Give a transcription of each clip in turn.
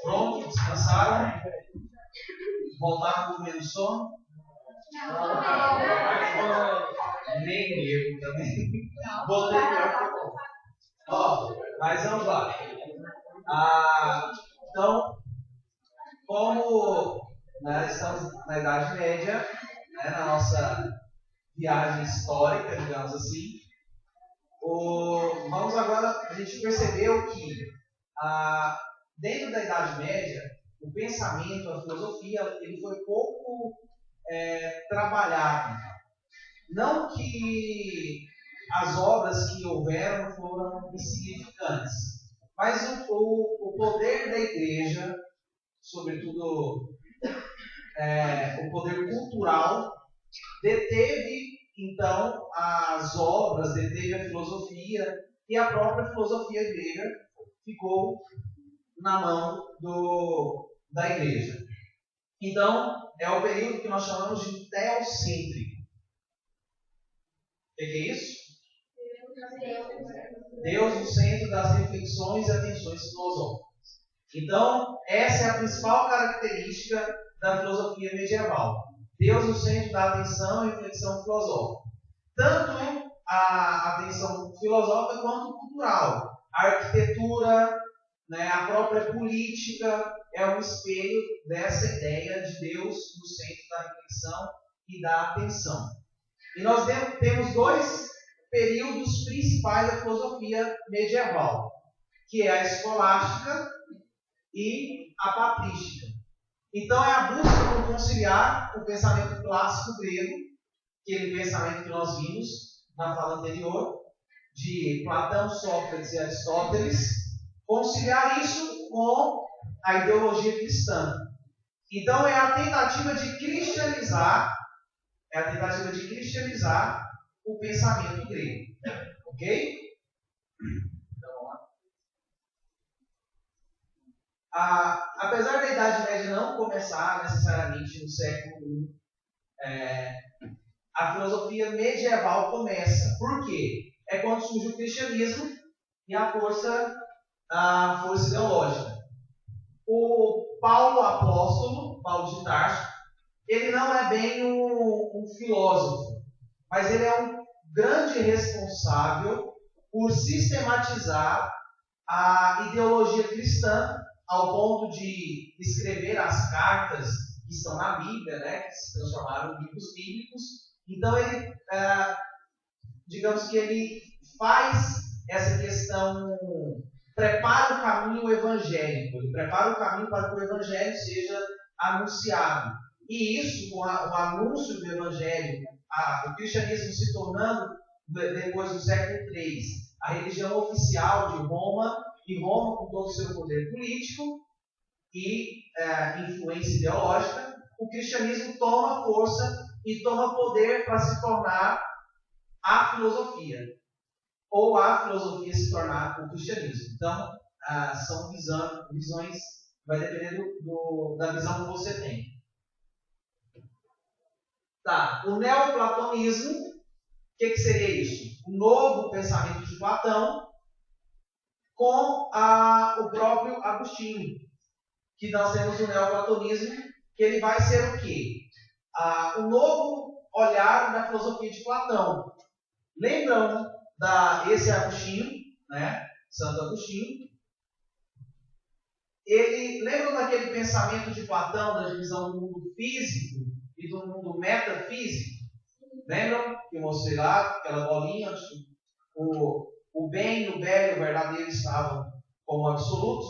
Pronto? Descansaram? Voltaram com menos sono? Nem eu também. Voltei pior que eu. Ó, mas vamos lá. Então, como estamos na Idade Média, na nossa viagem histórica, digamos assim, vamos agora, a gente percebeu que dentro da Idade Média, o pensamento, a filosofia, ele foi pouco trabalhado. Não que as obras que houveram foram insignificantes, mas o poder da igreja, sobretudo o poder cultural, deteve então as obras, deteve a filosofia, e a própria filosofia grega ficou na mão da igreja. Então, é o período que nós chamamos de teocêntrico. O que é isso? Deus no centro das reflexões e atenções filosóficas. Então, essa é a principal característica da filosofia medieval. Deus no centro da atenção e reflexão filosófica. Tanto a atenção filosófica quanto cultural. A arquitetura, a própria política é um espelho dessa ideia de Deus no centro da reflexão e da atenção. E nós temos dois períodos principais da filosofia medieval, que é a escolástica e a patrística. Então é a busca por conciliar o pensamento clássico grego, aquele pensamento que nós vimos na fala anterior, de Platão, Sócrates e Aristóteles, conciliar isso com a ideologia cristã. Então é a tentativa de cristianizar o pensamento grego. Ok? Então vamos lá. Apesar da Idade Média não começar necessariamente no século I, a filosofia medieval começa. Por quê? É quando surge o cristianismo e a força ideológica. O Paulo apóstolo, Paulo de Tarso, ele não é bem um filósofo, mas ele é um grande responsável por sistematizar a ideologia cristã ao ponto de escrever as cartas que estão na Bíblia, que se transformaram em livros bíblicos. Então ele, digamos que ele faz essa questão, prepara o caminho evangélico, ele prepara o caminho para que o evangelho seja anunciado. E isso, com o anúncio do evangelho, o cristianismo se tornando, depois do século III, a religião oficial de Roma, e Roma com todo o seu poder político e influência ideológica, o cristianismo toma força e toma poder para se tornar a filosofia, ou a filosofia se tornar o cristianismo. Então, são visões, vai depender da visão que você tem. Tá, o neoplatonismo, o que seria isso? O novo pensamento de Platão com o próprio Agostinho, que nós temos o neoplatonismo, que ele vai ser o quê? O novo olhar da filosofia de Platão. Lembram esse Agostinho, Santo Agostinho? Lembram daquele pensamento de Platão, da divisão do mundo físico e do mundo metafísico? Lembram que eu mostrei lá, aquela bolinha? O bem e o belo e o verdadeiro estavam como absolutos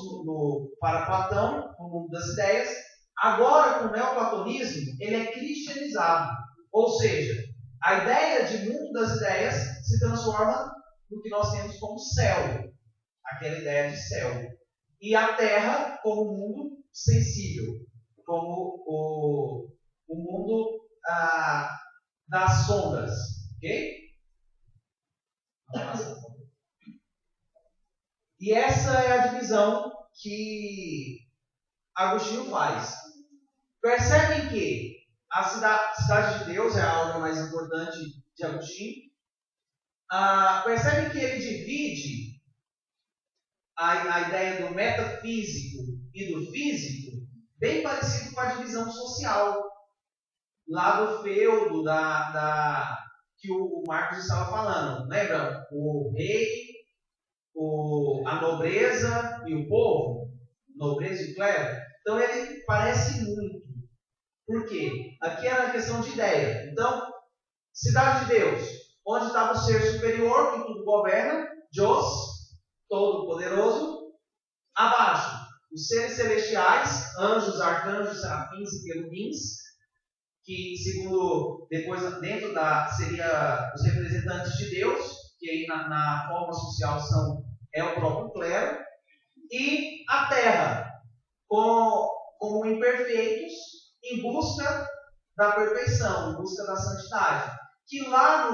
para Platão, no mundo das ideias. Agora, com o neoplatonismo, ele é cristianizado. Ou seja, a ideia de mundo das ideias se transforma no que nós temos como céu. Aquela ideia de céu. E a terra como mundo sensível. Como o mundo das sombras. Ok? E essa é a divisão que Agostinho faz. Percebem que a cidade de Deus é a obra mais importante de Agostinho. Percebem que ele divide a ideia do metafísico e do físico, bem parecido com a divisão social, lá do feudo, que o Marcos estava falando. Lembram? O rei, a nobreza e o povo, nobreza e o clero. Então ele parece muito. Por quê? Aqui era uma questão de ideia. Então, cidade de Deus, onde estava o ser superior que tudo governa, Deus, todo-poderoso. Abaixo, os seres celestiais, anjos, arcanjos, serafins e querubins, que segundo, depois dentro seria os representantes de Deus, que aí na forma social é o próprio clero, e a terra, como imperfeitos, em busca da perfeição, em busca da santidade. Que lá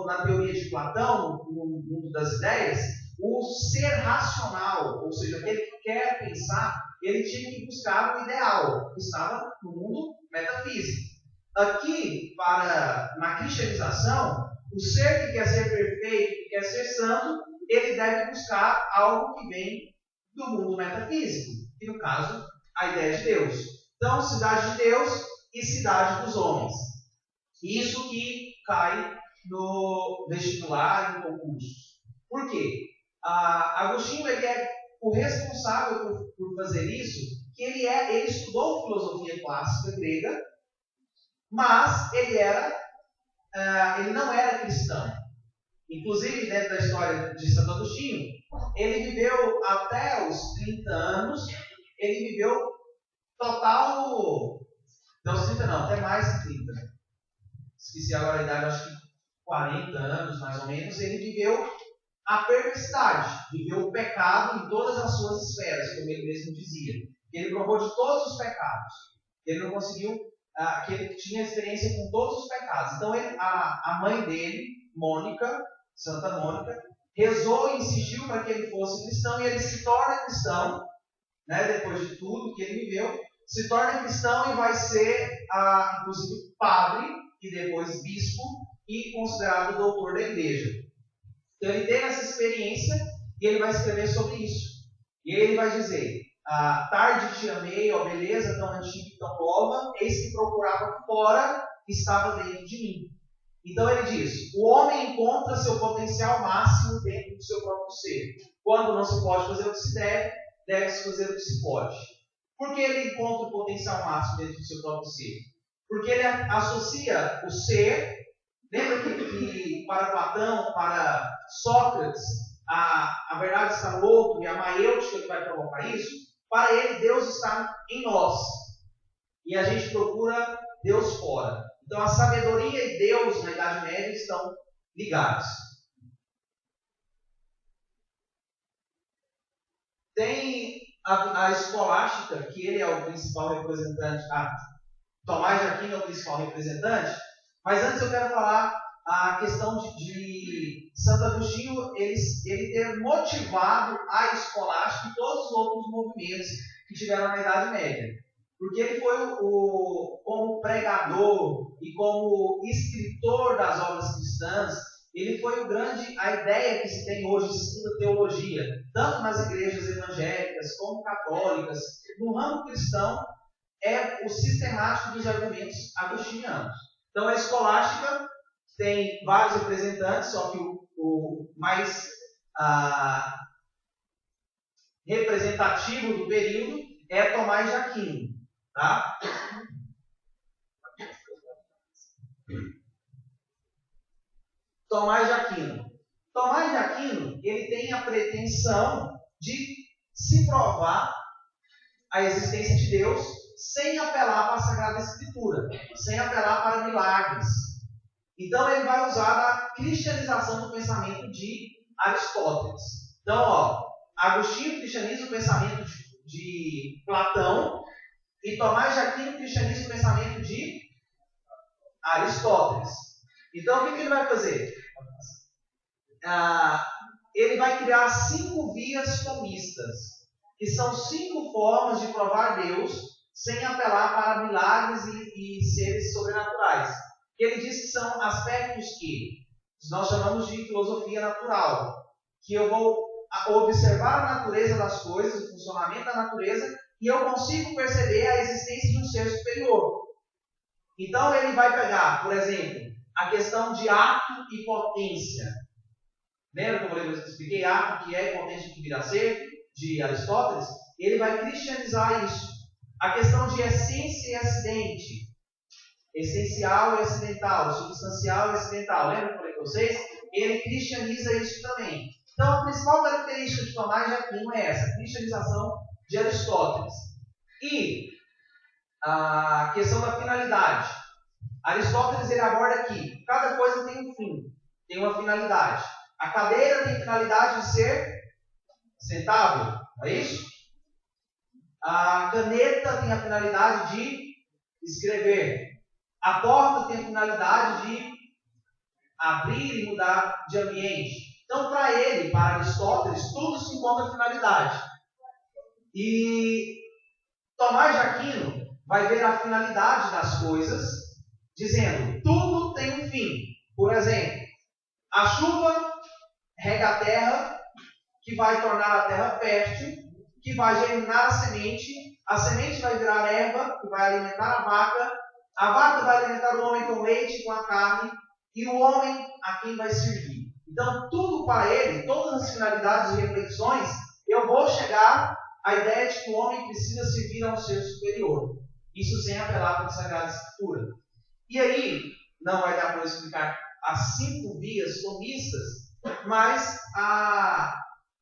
na teoria de Platão, no mundo das ideias, o ser racional, ou seja, aquele que quer pensar, ele tinha que buscar o ideal, que estava no mundo metafísico. Aqui, na cristianização, o ser que quer ser perfeito, que quer ser santo, ele deve buscar algo que vem do mundo metafísico, que no caso, a ideia de Deus. Então, cidade de Deus e cidade dos homens. Isso que cai no vestibular, em concursos. Por quê? Agostinho ele é o responsável por fazer isso, que ele estudou filosofia clássica grega, mas ele não era cristão. Inclusive, dentro da história de Santo Agostinho, ele viveu até os 30 anos, ele viveu total, não, os 30 não, até mais de 30. Esqueci agora a idade, acho que 40 anos mais ou menos, ele viveu a perversidade, viveu o pecado em todas as suas esferas, como ele mesmo dizia. Ele provou de todos os pecados. Ele não conseguiu, que ele tinha experiência com todos os pecados. Então, a mãe dele, Mônica, Santa Mônica, rezou e insistiu para que ele fosse cristão, e ele se torna cristão, né, depois de tudo que ele viveu, se torna cristão e vai ser, inclusive, padre, e depois bispo, e considerado doutor da igreja. Então ele teve essa experiência e ele vai escrever sobre isso. E aí ele vai dizer: tarde te amei, ó beleza tão antiga e tão nova, eis que procurava fora, estava dentro de mim. Então ele diz: o homem encontra seu potencial máximo dentro do seu próprio ser. Quando não se pode fazer o que se deve, deve-se fazer o que se pode. Por que ele encontra o potencial máximo dentro do seu próprio ser? Porque ele associa o ser. Lembra que para Platão, para Sócrates, a verdade está no outro e a maiêutica que vai provocar isso? Para ele, Deus está em nós. E a gente procura Deus fora. Então, a sabedoria e Deus na Idade Média estão ligados. Tem a escolástica, que ele é o principal representante. Tomás de Aquino é o principal representante. Mas antes eu quero falar a questão de Santo Agostinho, ele ter motivado a escolástica e todos os outros movimentos que tiveram na Idade Média. Porque ele foi como pregador e como escritor das obras cristãs, ele foi a ideia que se tem hoje, se estuda teologia, tanto nas igrejas evangélicas como católicas, no ramo cristão, é o sistemático dos argumentos agostinianos. Então, a escolástica tem vários representantes, só que o mais representativo do período é Tomás de Aquino. Tá? Tomás de Aquino. Tomás de Aquino, ele tem a pretensão de se provar a existência de Deus sem apelar para a Sagrada Escritura, sem apelar para milagres. Então ele vai usar a cristianização do pensamento de Aristóteles. Então, Agostinho cristianiza o pensamento de Platão e Tomás de Aquino cristianiza o pensamento de Aristóteles. Então, o que ele vai fazer? Ele vai criar 5 vias tomistas, que são 5 formas de provar Deus sem apelar para milagres e seres sobrenaturais. Ele diz que são aspectos que nós chamamos de filosofia natural, que eu vou observar a natureza das coisas, o funcionamento da natureza, e eu consigo perceber a existência de um ser superior. Então ele vai pegar, por exemplo, a questão de ato e potência. Lembra como eu expliquei ato, que é potência que virá a ser, de Aristóteles? Ele vai cristianizar isso. A questão de essência e acidente. Essencial e acidental, substancial e acidental. Lembra que eu falei com vocês? Ele cristianiza isso também. Então a principal característica de Tomás de Aquino é essa, a cristianização de Aristóteles. E a questão da finalidade. Aristóteles ele aborda aqui, cada coisa tem um fim, tem uma finalidade. A cadeira tem finalidade de ser sentável, não é isso? A caneta tem a finalidade de escrever. A porta tem a finalidade de abrir e mudar de ambiente. Então, para ele, para Aristóteles, tudo se encontra finalidade. E Tomás de Aquino vai ver a finalidade das coisas, dizendo, tudo tem um fim. Por exemplo, a chuva rega a terra, que vai tornar a terra fértil, que vai germinar a semente vai virar erva, que vai alimentar a vaca vai alimentar o homem com leite, com a carne, e o homem a quem vai servir. Então, tudo para ele, todas as finalidades e reflexões, eu vou chegar à ideia de que o homem precisa servir a um ser superior. Isso sem apelar para a Sagrada Escritura. E aí, não vai dar para eu explicar as 5 vias tomistas, mas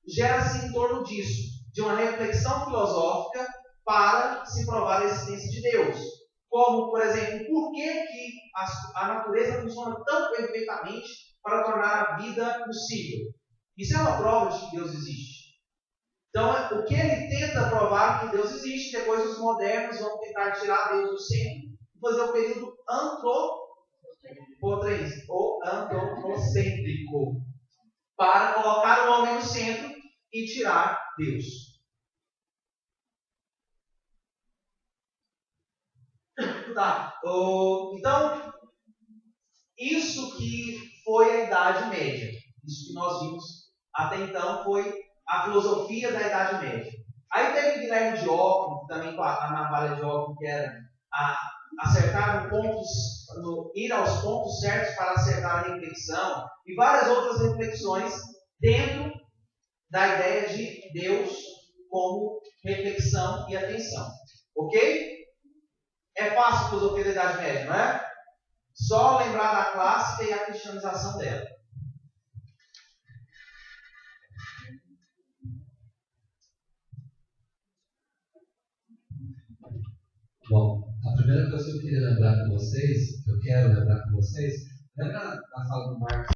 gera-se em torno disso, de uma reflexão filosófica para se provar a existência de Deus. Como, por exemplo, por que a natureza funciona tão perfeitamente para tornar a vida possível? Isso é uma prova de que Deus existe. Então, o que ele tenta provar que Deus existe, depois os modernos vão tentar tirar Deus do centro e fazer o período antropocêntrico, para colocar o homem no centro e tirar Deus. Tá. Então, isso que foi a Idade Média. Isso que nós vimos até então foi a filosofia da Idade Média. Aí teve Guilherme de Ockham, também com a navalha de Ockham, que era acertar ir aos pontos certos para acertar a reflexão, e várias outras reflexões dentro da ideia de Deus como reflexão e atenção. Ok? É fácil a filosofia da Idade Média, não é? Só lembrar da clássica e a cristianização dela. Bom, a primeira coisa que eu quero lembrar com vocês, lembra a fala do Marx